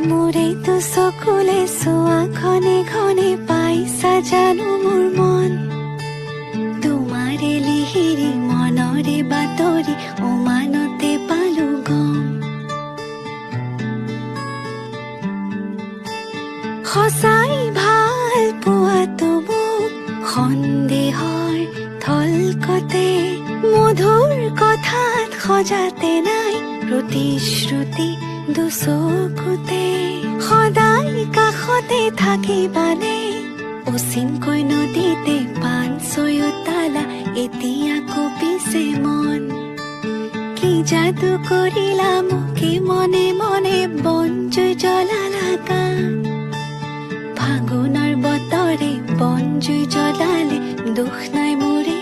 মোৰেতো চকুলে চোৱা ঘনে ঘনে পাইছা জানো মোৰ মন তোমাৰে লিহিৰি মনৰে বাতৰি উমানতে পালো গম সঁচাই ভাল পোৱাটো মোক সন্দেহৰ থলকতে মধুৰ কথাত সজাতে নাই প্ৰতিশ্ৰুতি দুচকুতে সদায় কাষতে থাকিবানে অচিনকৈ নদীতে পান ছয়তালা এতিয়া কঁপিছে মন কি যাদু কৰিলা মোকে মনে মনে বন জুই জ্বলালা গান ফাগুনৰ বতৰে বন জুই জ্বলালে দুখ নাই মোৰে